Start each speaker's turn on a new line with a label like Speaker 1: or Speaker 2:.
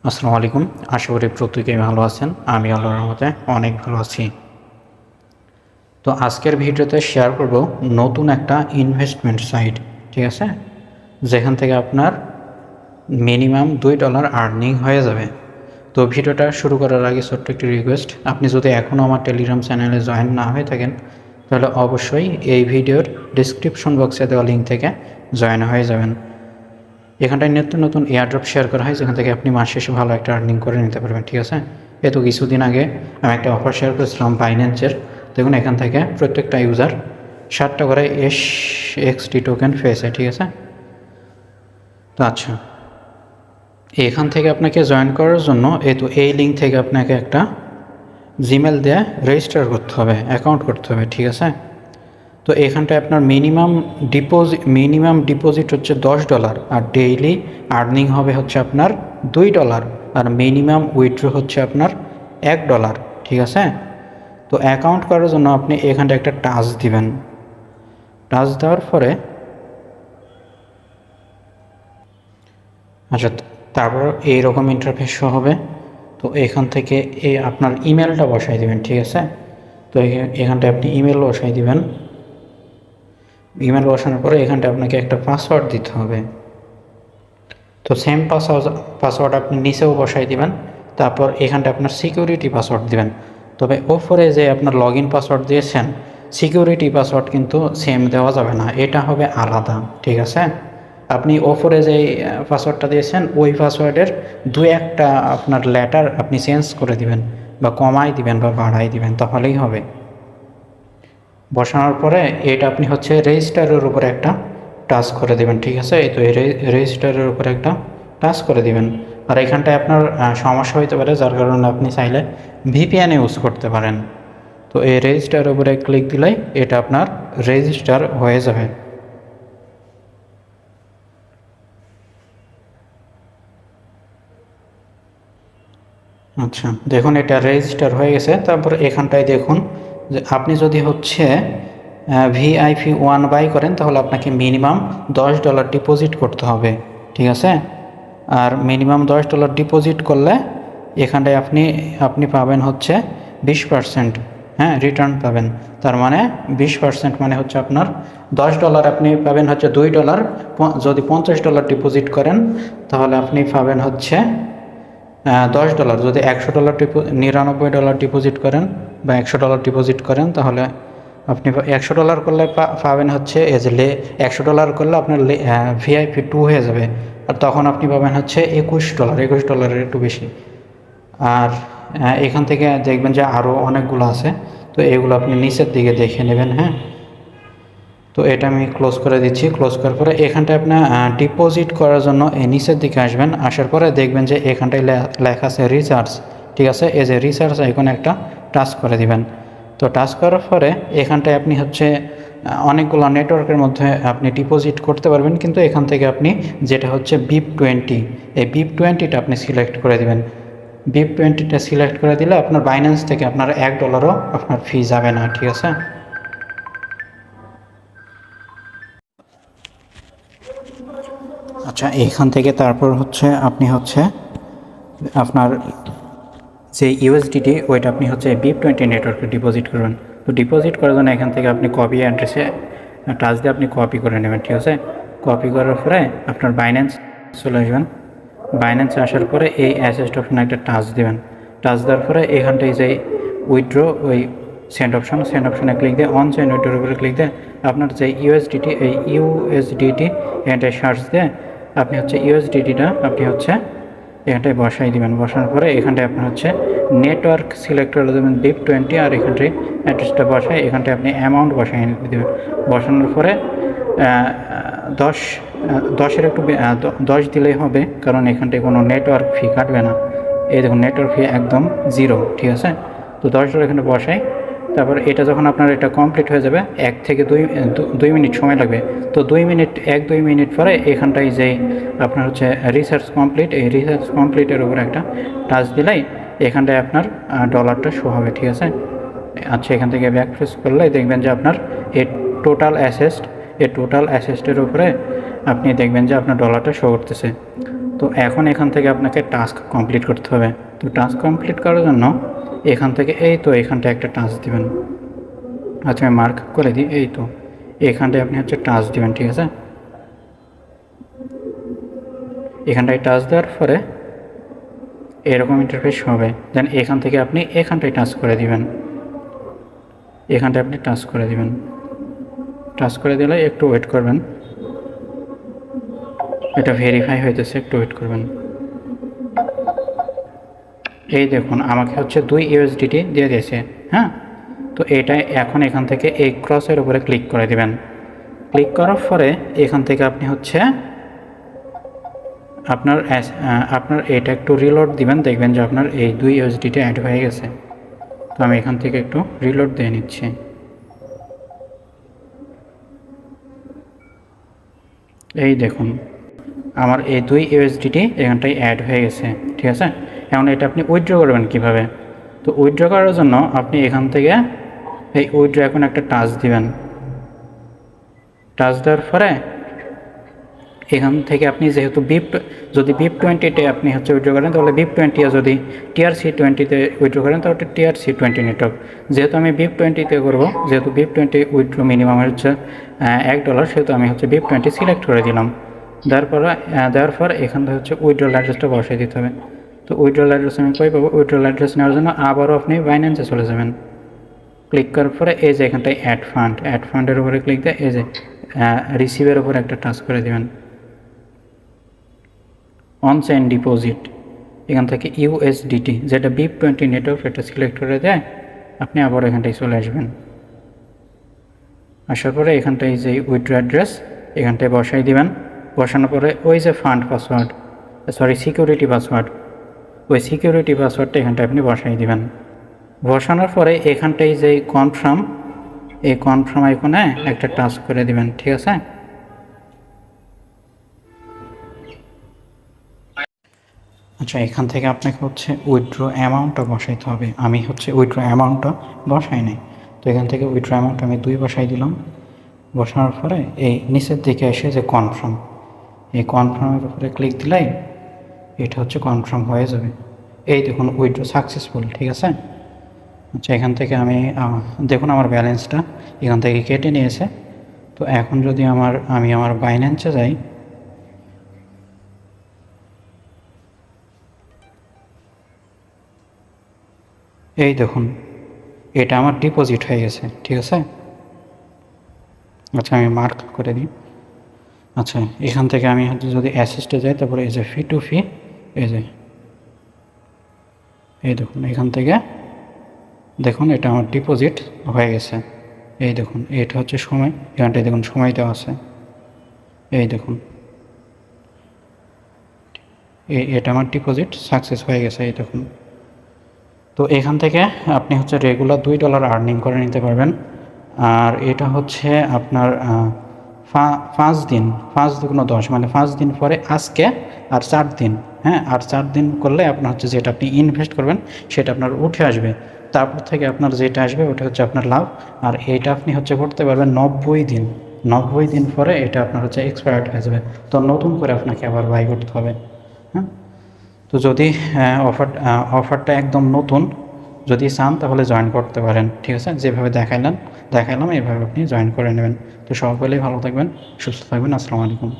Speaker 1: আসসালামু আলাইকুম। আশা করি প্রত্যেকেই ভালো আছেন। আমি আল্লাহর রহমতে অনেক ভালো আছি। তো আজকের ভিডিওতে শেয়ার করব নতুন একটা ইনভেস্টমেন্ট সাইট, ঠিক আছে? যেখান থেকে আপনার মিনিমাম $2 আর্নিং হয়ে যাবে। তো ভিডিওটা শুরু করার আগে ছোট্ট একটি রিকোয়েস্ট, আপনি যদি এখনও আমার টেলিগ্রাম চ্যানেলে জয়েন না হয়ে থাকেন তাহলে অবশ্যই এই ভিডিওর ডিসক্রিপশন বক্সে দেওয়া লিঙ্ক থেকে জয়েন হয়ে যাবেন। এখানটায় নিত্য নতুন এয়ারড্রপ শেয়ার করা হয়, যেখান থেকে আপনি মাস শেষে ভালো একটা আর্নিং করে নিতে পারবেন, ঠিক আছে? এই তো কিছুদিন আগে আমি একটা অফার শেয়ার করেছিলাম বাইন্যান্সের। দেখুন এখান থেকে প্রত্যেকটা ইউজার 7টা করে SXT টোকেন পেয়েছে, ঠিক আছে? তো আচ্ছা, এখান থেকে আপনাকে জয়েন করার জন্য এই লিঙ্ক থেকে আপনাকে একটা জিমেল দিয়ে রেজিস্টার করতে হবে, অ্যাকাউন্ট করতে হবে, ঠিক আছে? তো এখানটায় আপনার মিনিমাম ডিপোজিট হচ্ছে $10 আর ডেইলি আর্নিং হবে হচ্ছে আপনার $2 আর মিনিমাম উইথড্র হচ্ছে আপনার $1, ঠিক আছে? তো অ্যাকাউন্ট করার জন্য আপনি এখানটা একটা টাচ দিবেন। টাচ দেওয়ার পরে আচ্ছা, তারপর এইরকম ইন্টারফেস শো হবে। তো এখান থেকে আপনার ইমেলটা বসাই দিবেন, ঠিক আছে? তো এখানটায় আপনি ইমেল বসাই দিবেন। ইমেল বসানোর পরে এখানটা আপনাকে একটা পাসওয়ার্ড দিতে হবে। তো সেম পাসওয়ার্ড আপনি নিচেও বসাই দিবেন। তারপর এখানটা আপনার সিকিউরিটি পাসওয়ার্ড দিবেন। তবে ওপরে যে আপনার লগ ইন পাসওয়ার্ড দিয়েছেন, সিকিউরিটি পাসওয়ার্ড কিন্তু সেম দেওয়া যাবে না, এটা হবে আলাদা, ঠিক আছে? আপনি ওপরে যে পাসওয়ার্ডটা দিয়েছেন ওই পাসওয়ার্ডের দু একটা আপনার লেটার আপনি চেঞ্জ করে দিবেন বা কমাই দিবেন বা বাড়াই দিবেন, তাহলেই হবে। বসানোর পরে এটা আপনি হচ্ছে রেজিস্টারের উপরে একটা টাচ করে দেবেন, ঠিক আছে? এই তো এই রেজিস্টারের উপরে একটা টাচ করে দিবেন। আর এখানটায় আপনার সমস্যা হতে পারে, যার কারণে আপনি চাইলে VPN ইউজ করতে পারেন। তো এই রেজিস্টারের উপরে ক্লিক দিলেই এটা আপনার রেজিস্টার হয়ে যাবে। আচ্ছা, দেখুন এটা রেজিস্টার হয়ে গেছে। তারপর এখানটায় দেখুন যে আপনি যদি হচ্ছে VIP1 বাই করেন তাহলে আপনাকে মিনিমাম $10 ডিপোজিট করতে হবে, ঠিক আছে? আর মিনিমাম $10 ডিপোজিট করলে এখানটায় আপনি পাবেন হচ্ছে 20%, হ্যাঁ, রিটার্ন পাবেন। তার মানে 20% মানে হচ্ছে আপনার $10 আপনি পাবেন হচ্ছে $2। যদি $50 ডিপোজিট করেন তাহলে আপনি পাবেন হচ্ছে $10। যদি $100 $99 ডিপোজিট করেন বা $100 ডিপোজিট করেন তাহলে আপনি $100 করলে পাবেন হচ্ছে $100 করলে আপনার VIP2 হয়ে যাবে। আর তখন আপনি পাবেন হচ্ছে $21 একটু বেশি। আর এখান থেকে দেখবেন যে আরও অনেকগুলো আছে, তো এগুলো আপনি নিচের দিকে দেখে নেবেন, হ্যাঁ? তো এটা আমি ক্লোজ করে দিচ্ছি। ক্লোজ করার পরে এখানটায় আপনার ডিপোজিট করার জন্য এই নিচের দিকে আসবেন। আসার পরে দেখবেন যে এখানটায় লেখা আছে রিচার্জ, ঠিক আছে? এই যে রিচার্জ আইকনে একটা টাচ করে দিবেন। তো টাচ করার পরে এখানটায় আপনি হচ্ছে অনেকগুলো নেটওয়ার্কের মধ্যে আপনি ডিপোজিট করতে পারবেন, কিন্তু এখান থেকে আপনি যেটা হচ্ছে BIP20, এই BIP20টা আপনি সিলেক্ট করে দেবেন। BIP20টা সিলেক্ট করে দিলে আপনার বাইন্যান্স থেকে আপনার $1 আপনার ফি যাবে না, ঠিক আছে? আচ্ছা, এইখান থেকে তারপর হচ্ছে আপনি হচ্ছে আপনার যে USDT ওইটা আপনি হচ্ছে BIP20 নেটওয়ার্কে ডিপোজিট করবেন। তো ডিপোজিট করার জন্য এখান থেকে আপনি কপি অ্যাড্রেসে টাচ দিয়ে আপনি কপি করে নেবেন, ঠিক আছে? কপি করার পরে আপনার বাইন্যান্স চলে আসবেন। বাইন্যান্সে আসার পরে এই অ্যাসেস্ট অপশানে একটা টাচ দেবেন। টাচ দেওয়ার পরে এখানটায় যে উইথড্র ওই সেন্ড অপশানে ক্লিক দিয়ে অন সেন্ড উইথড্রোর উপরে ক্লিক দিয়ে আপনার যে USDT এখানটায় সার্চ দিয়ে আপনি হচ্ছে USDTটা আপনি হচ্ছে এখানটায় বসাই দিবেন। বসানোর পরে এখানটায় আপনার হচ্ছে নেটওয়ার্ক সিলেক্ট করে দেবেন BIP20, আর এখানটায় অ্যাড্রেসটা বসায় এখানটায় আপনি অ্যামাউন্ট বসাই দেবেন। বসানোর পরে 10 একটু 10 দিলেই হবে, কারণ এখানটায় কোনো নেটওয়ার্ক ফি কাটবে না। এই দেখুন নেটওয়ার্ক ফি একদম 0, ঠিক আছে? তো $10 এখানে বসাই। তারপর এটা যখন আপনার এটা কমপ্লিট হয়ে যাবে 1 থেকে 2 মিনিট সময় লাগবে। তো 2 মিনিট পরে এখানটায় যে আপনার হচ্ছে রিসার্চ কমপ্লিট, এই রিসার্চ কমপ্লিটের উপর একটা টাচ দিলেই এখানটায় আপনার ডলারটা শো হবে, ঠিক আছে? আচ্ছা, এখান থেকে ব্যাক প্রেস করলে দেখবেন যে আপনার এই টোটাল অ্যাসেস্টের উপরে আপনি দেখবেন যে আপনার ডলারটা শো করতেছে। তো এখন এখান থেকে আপনাকে টাস্ক কমপ্লিট করতে হবে। তো টাস্ক কমপ্লিট করার জন্য এখান থেকে এই তো এখানটায় একটা টাস্ক দিবেন। আচ্ছা আমি মার্ক করে দিই, এই তো এখানটায় আপনি হচ্ছে টাচ দিবেন, ঠিক আছে। এখানটায় টাচ দেওয়ার পরে এরকম ইন্টারফেস হবে। দেন এখান থেকে আপনি এখানটায় টাচ করে দিবেন, এখানটায় আপনি টাচ করে দিবেন। টাচ করে দিলে একটু ওয়েট করবেন, এটা ভেরিফাই হইতেছে, একটু ওয়েট করবেন। এই দেখুন আমাকে হচ্ছে 2 ইউএসডিটি দিয়ে দিয়েছে। হ্যাঁ, তো এটাই এখন এখান থেকে এই ক্রসের উপরে ক্লিক করে দিবেন। ক্লিক করার পরে এখান থেকে আপনি হচ্ছে আপনার এটা একটু রিলোড দিবেন, দেখবেন যে আপনার এই 2 ইউএসডিটি অ্যাড হয়ে গেছে। তো আমি এখান থেকে একটু রিলোড দিয়ে নিচ্ছি। এই দেখুন আমার এই 2 ইউএসডিটি এখানটায় অ্যাড হয়ে গেছে, ঠিক আছে। এখন এটা আপনি উইথড্র করবেন কিভাবে? তো উইথড্র করার জন্য আপনি এখান থেকে এই উইথড্র এখন একটা টাচ দিবেন। টাচ দেওয়ার পরে এখান থেকে আপনি যেহেতু যদি BIP 20-তে আপনি হচ্ছে উইথড্র করেন তাহলে BIP 20, আর যদি TRC20-তে উইথড্র করেন তাহলে TRC20 নেটওয়ার্ক। যেহেতু আমি BIP 20-তে করবো, যেহেতু BIP 20 উইথড্র মিনিমাম হচ্ছে $1, সেহেতু আমি হচ্ছে BIP 20 সিলেক্ট করে দিলাম। দেওয়ার পর এখান থেকে হচ্ছে উইথড্রল অ্যাড্রেসটা বসিয়ে দিতে হবে। তো উইথড্রল অ্যাড্রেস আমি কই পাবো? উইথড্রল অ্যাড্রেস নেওয়ার জন্য আবারও আপনি বাইন্যান্সে চলে যাবেন। ক্লিক করার পরে এই যে এখানটায় অ্যাড ফান্ডের উপরে ক্লিক দিয়ে এই যে রিসিভের উপরে একটা টাচ করে দেবেন। অনচেইন ডিপোজিট এখান থেকে ইউএসডিটি, যেটা BIP 20 নেটওয়ার্ক, এটা সিলেক্ট করে দেয় আপনি আবার এখানটায় চলে আসবেন। আসার পরে এখানটায় যে উইথড্র অ্যাড্রেস এখানটায় বসাই দিবেন। বসানোর পরে ওই যে সিকিউরিটি পাসওয়ার্ড, ওই সিকিউরিটি পাসওয়ার্ডটা এখানটায় আপনি বসাই দিবেন। বসানোর পরে এখানটায় যে কনফার্ম, এই কনফার্ম আইকনে একটা টাচ করে দিবেন, ঠিক আছে। আচ্ছা এখান থেকে আপনাকে হচ্ছে উইথড্র অ্যামাউন্টটা বসাইতে হবে। আমি হচ্ছে উইথড্র অ্যামাউন্টটা বসাই নাই, তো এখান থেকে উইথড্র অ্যামাউন্ট আমি 2 বসাই দিলাম। বসানোর পরে এই নিচের দিকে এসে যে কনফার্ম, এই কনফার্মের উপরে ক্লিক দিলেই এটা হচ্ছে কনফার্ম হয়ে যাবে। এই দেখুন উইথড্র সাকসেসফুল, ঠিক আছে। আচ্ছা এখান থেকে আমি দেখুন আমার ব্যালেন্সটা এখান থেকে কেটে নিয়েছে। তো এখন যদি আমি আমার বাইন্যান্সে যাই, এই দেখুন এটা আমার ডিপোজিট হয়ে গেছে, ঠিক আছে। আচ্ছা আমি মার্ক করে দিই। আচ্ছা এখান থেকে আমি যদি অ্যাসিস্টে যাই, তারপরে এই যে ফি টু ফি, এই দেখুন এখান থেকে দেখুন এটা আমার ডিপোজিট হয়ে গেছে। এই দেখুন এটা হচ্ছে সময়, এখানটায় দেখুন সময় দেওয়া আছে, এই দেখুন এটা আমার ডিপোজিট সাকসেস হয়ে গেছে, এই দেখুন। তো এখান থেকে আপনি হচ্ছে রেগুলার $2 আর্নিং করে নিতে পারবেন। আর এটা হচ্ছে আপনার 5 দিন, 5 দুগুণ 10, মানে 5 দিন পরে আজকে আর 4 দিন, হ্যাঁ, আর 4 দিন করলে আপনার হচ্ছে যেটা আপনি ইনভেস্ট করবেন সেটা আপনার উঠে আসবে। তারপর থেকে আপনার যেটা আসবে ওটা হচ্ছে আপনার লাভ। আর এটা আপনি হচ্ছে করতে পারবেন 90 দিন, 90 দিন পরে এটা আপনার হচ্ছে এক্সপায়ার্ড হয়ে যাবে। তো নতুন করে আপনাকে আবার বাই করতে হবে। হ্যাঁ, তো যদি অফারটা একদম নতুন যদি চান তাহলে জয়েন করতে পারেন, ঠিক আছে। যেভাবে দেখাইলাম এইভাবে আপনি জয়েন করে নেবেন। তো সকলেই ভালো থাকবেন, সুস্থ থাকবেন। আসসালামু আলাইকুম।